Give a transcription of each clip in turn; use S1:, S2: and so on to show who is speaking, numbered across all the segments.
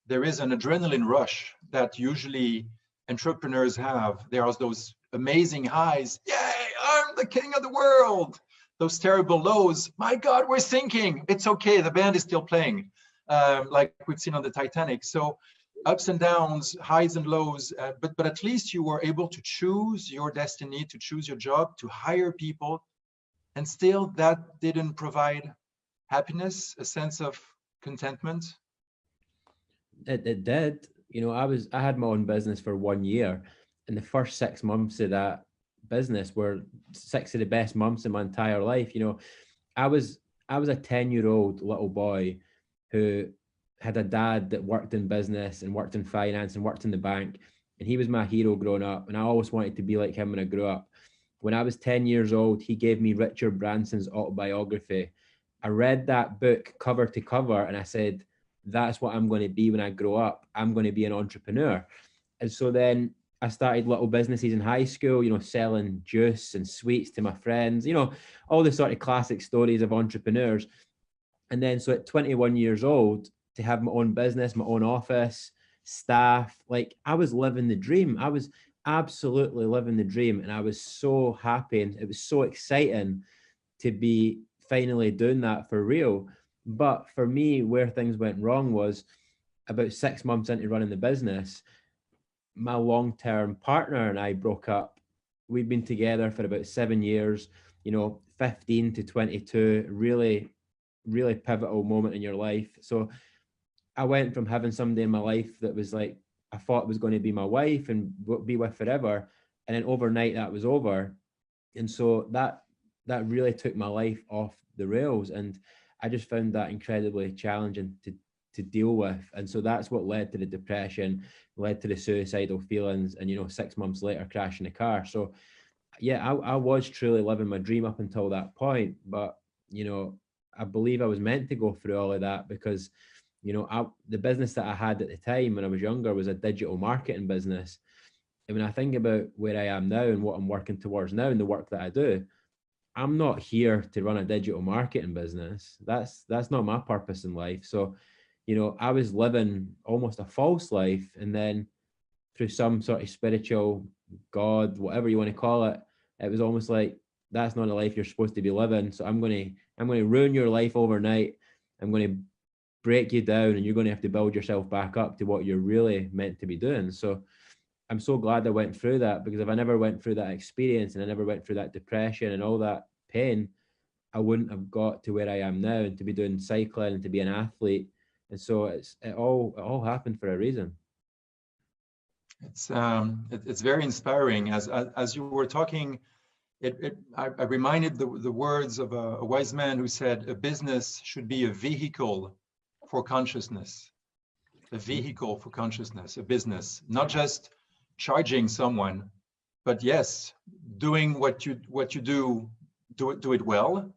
S1: there is an adrenaline rush that usually entrepreneurs have. There are those amazing highs. Yay, I'm the king of the world. Those terrible lows. My God, we're sinking. It's okay. The band is still playing, like we've seen on the Titanic. So ups and downs, highs and lows. But at least you were able to choose your destiny, to choose your job, to hire people. And still that didn't provide happiness, a sense of contentment.
S2: It did. You know, I had my own business for 1 year, and the first 6 months of that business were 6 of the best months in my entire life. You know, I was a 10-year-old little boy who had a dad that worked in business and worked in finance and worked in the bank, and he was my hero growing up, and I always wanted to be like him when I grew up. When I was 10 years old, he gave me Richard Branson's autobiography. I read that book cover to cover, and I said, that's what I'm going to be when I grow up. I'm going to be an entrepreneur. And so then I started little businesses in high school, you know, selling juice and sweets to my friends, you know, all the sort of classic stories of entrepreneurs. And then so at 21 years old, to have my own business, my own office, staff, like I was living the dream. I was absolutely living the dream. And I was so happy, and it was so exciting to be finally doing that for real. But for me, where things went wrong was about 6 months into running the business, my long-term partner and I broke up. We'd been together for about 7 years, you know, 15 to 22, really, really pivotal moment in your life. So I went from having somebody in my life that was like, I thought was going to be my wife and be with forever. And then overnight that was over. And so that really took my life off the rails. And I just found that incredibly challenging to deal with. And so that's what led to the depression, led to the suicidal feelings, and, you know, 6 months later, crashing the car. So yeah, I was truly living my dream up until that point. But, you know, I believe I was meant to go through all of that because, you know, the business that I had at the time when I was younger was a digital marketing business. And when I think about where I am now and what I'm working towards now and the work that I do, I'm not here to run a digital marketing business. That's not my purpose in life. So, you know, I was living almost a false life, and then through some sort of spiritual God, whatever you want to call it, it was almost like that's not a life you're supposed to be living. So I'm going to ruin your life overnight. I'm going to break you down, and you're going to have to build yourself back up to what you're really meant to be doing. So I'm so glad I went through that, because if I never went through that experience and I never went through that depression and all that pain, I wouldn't have got to where I am now and to be doing cycling and to be an athlete. And so it all happened for a reason.
S1: It's very inspiring. As you were talking, I reminded the words of a wise man who said, a business should be a vehicle for consciousness. A vehicle for consciousness, a business, not just charging someone, but yes, doing what you do it well,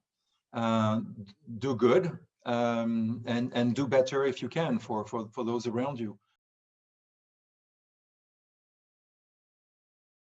S1: do good, and do better if you can for those around you.